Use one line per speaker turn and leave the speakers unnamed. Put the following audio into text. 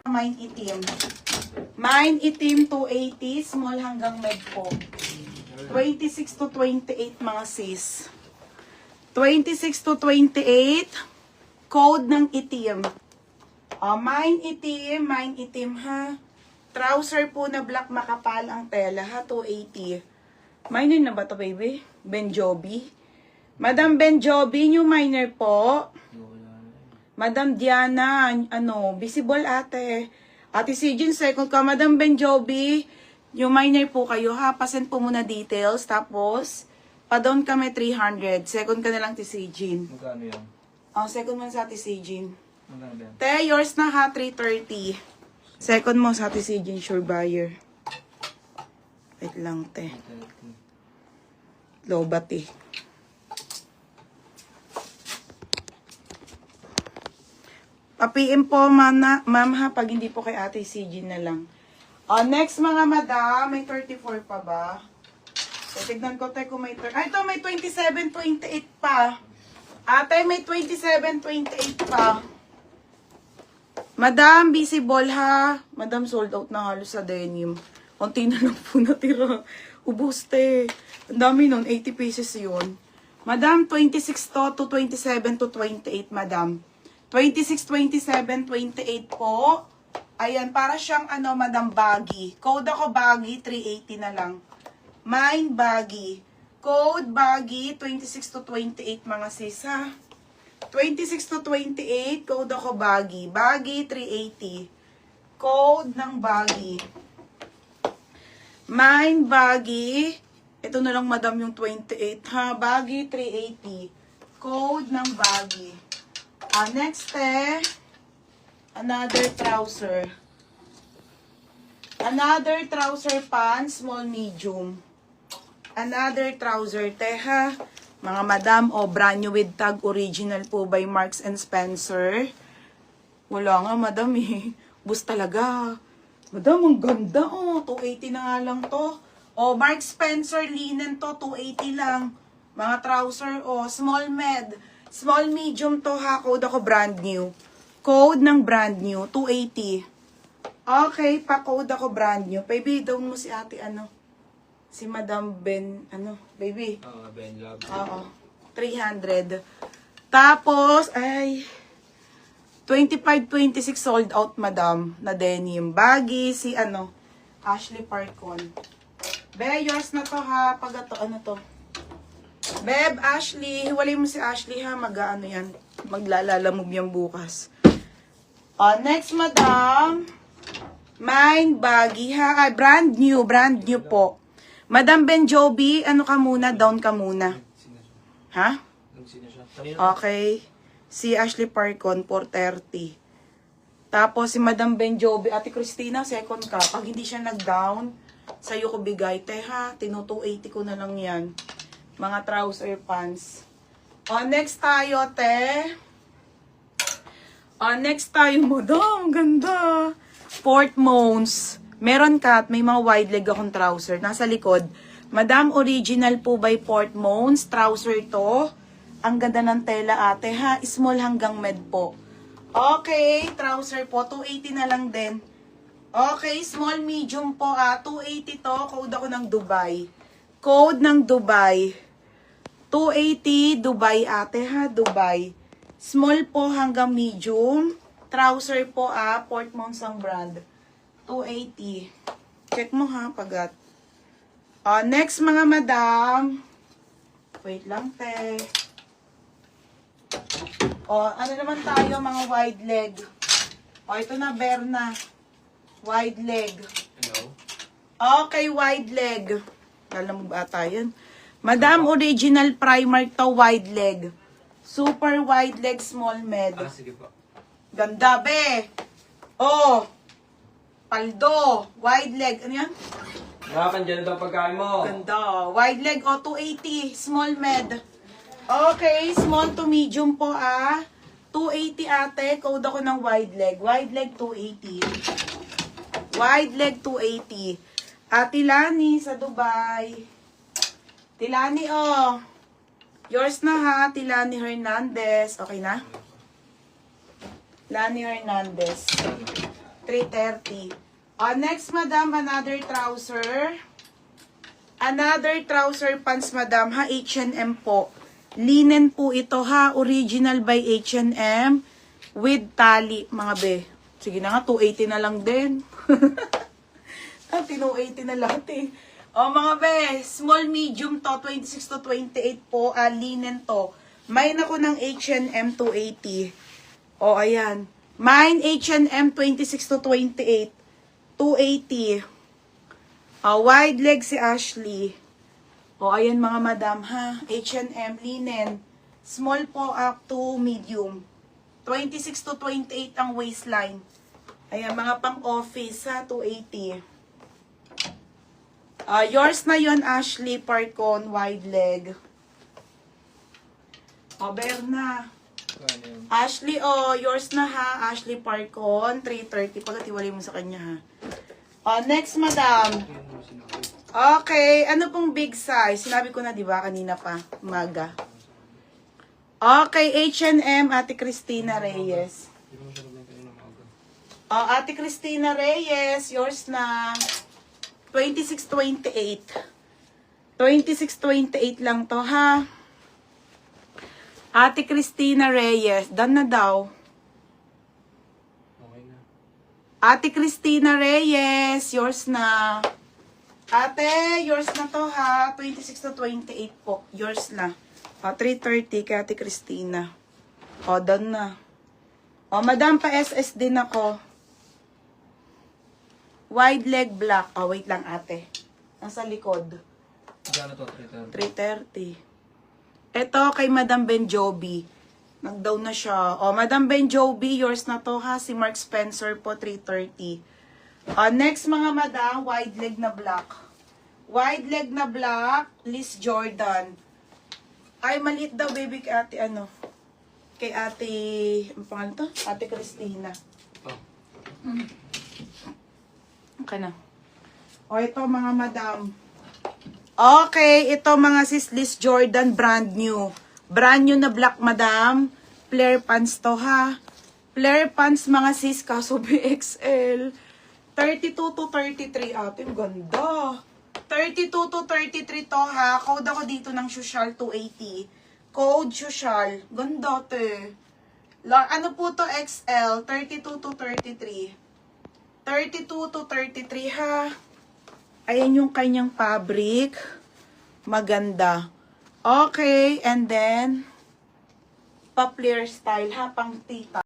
Mine itim. Mine itim 280, small hanggang med po. 26 to 28 mga sis. 26 to 28, code ng itim. Mine itim ha. Trouser po na black makapal ang tela ha, 280. Minor na ba to baby? Benjobi. Madam Benjobi, new minor po. Madam Diana, visible ate. Ate Sijin, second ka. Madam Benjobi, new minor po kayo ha. Pasend po muna details. Tapos, pa-down kami 300. Second ka na lang, Ate Sijin.
Magkano yan?
Second mo sa Ate Sijin.
Magkano yan?
Te, yours na ha, 330. Second mo sa Ate Sijin, sure buyer. Wait lang, te. Lobat eh. Pa-PM po, ma'am ha, pag hindi po kay Ate CG na lang. Next mga madam, may 34 pa ba? Tignan ko tayo kung may... ito may 27, 28 pa. Ate, may 27, 28 pa. Madam, visible ha. Madam, sold out na halos sa denim. Konti na lang po natira. Ubuste. Ang dami nun, 80 pieces yun. Madam, 26 to 27 to 28, madam. 26, 27, 28 po. Ayan, para siyang madam, baggy. Code ako baggy, 380 na lang. Mine baggy. Code baggy, 26 to 28 mga sis ha. 26 to 28, code ako baggy. Baggy, 380. Code ng baggy. Mine baggy. Ito na lang madam yung 28 ha. Baggy, 380. Code ng baggy. Next another trouser. Another trouser pants, small medium. Another trouser ha. Mga madam, brand new with tag, original po by Marks and Spencer. Wala nga madam eh. Bus talaga. Madam, ang ganda 280 na nga lang to. Marks Spencer linen to, 280 lang. Mga trouser small med. Small medium to ha, code ako brand new. Code ng brand new, 280. Okay, pa-code ako brand new. Baby, down mo si ate si Madam Ben, baby?
Ben Love.
Oo, 300. Tapos, 25-26 sold out, madam, na denim. Baggy, si Ashley Parkon. Be, yours na to ha, pag to, Beb, Ashley, hiwalay mo si Ashley ha, yan, maglalalamog yan bukas. Next, madam, mine baggy ha, brand new po. Madam Benjobi, ka muna, down ka muna. Ha? Okay. Si Ashley Parkon, 430. Tapos si Madam Benjobi, Ate Christina, second ka. Pag hindi siya nag-down, sa'yo ko bigay. Ha, 280 ko na lang yan. Mga trouser pants. Next tayo, next tayo, madam. Ganda. Port Mons. Meron ka at may mga wide leg akong trouser. Nasa likod. Madam, original po by Port Mons. Trouser to. Ang ganda ng tela ate ha. Small hanggang med po. Okay, trouser po. 280 na lang din. Okay, small medium po 280 to. Code ako ng Dubai. Code ng Dubai. 280 Dubai ate ha. Dubai. Small po hanggang medium. Trouser po Port Mons ang brand. 280. Check mo ha, pagat. Next mga madam. Wait lang, te. Ano naman tayo, mga wide leg. Ito na, Berna. Wide leg.
Hello?
Okay, wide leg. Alam mo ba tayo? Madam, original Primark to, wide leg. Super wide leg, small med.
Sige po.
Ganda, be. Paldo. Wide leg. Ano yan?
Nakakan dyan ito pagkain mo.
Ganda. Wide leg, 280. Small med. Okay, small to medium po 280 ate. Code ako ng wide leg. Wide leg, 280. Wide leg, 280. Tilani sa Dubai. Tilani, yours na ha, Tilani Hernandez. Okay na? Lani Hernandez. 330. Next, madam, another trouser. Another trouser pants, madam, ha, H&M po. Linen po ito, ha, original by H&M with tali, mga be. Sige na nga, 280 na lang din. Dati 280 na lahat eh. Mga be, small medium to, 26 to 28 po, linen to. Mine ako ng H&M 280. Ayan. Mine H&M 26 to 28. 280. Wide leg si Ashley. Ayan mga madam ha. H&M linen. Small po up to medium. 26 to 28 ang waistline. Ayan mga pang office ha. 280. Yours na yon Ashley Parcon. Wide leg. Berna. Ashley, yours na ha. Ashley Parcon. 330. Pagkatiwalay mo sa kanya ha. Next, madam. Okay, ano pong big size? Sinabi ko na, di ba, kanina pa, umaga. Okay, H&M, Ate Cristina Reyes. Ate Cristina Reyes, yours na 2628. 2628 lang to, ha? Ate Cristina Reyes, done na daw. Ate Cristina Reyes, yours na. Ate, yours na to ha. 26 to 28 po. Yours na. 330 kay Ate Cristina. Done na. Madam, pa SS din ako. Wide leg black. Wait lang ate. Nasa likod.
Gano'n to?
330. Ito kay Madam Benjobi. Nag-down na siya. Madam Benjobi, yours na to ha. Si Mark Spencer po, 330. Next mga madam, wide leg na black. Wide leg na black, Liz Jordan. Ay, maliit daw baby kay ate ano. Kay ate, ang pangalan to? Ate Cristina. Okay na. Ito mga madam. Okay, ito mga sis Liz Jordan, brand new. Brand new na black, madam. Flare pants to, ha. Flare pants, mga sis, kaso BXL. 32 to 33, ate. Ganda. 32 to 33 to, ha. Code ako dito ng social 280. Code social. Ganda, te. Ano po to, XL? 32 to 33. 32 to 33, ha. Ayan yung kanyang fabric. Maganda. Okay, and then, pa-flare style ha, pang tita.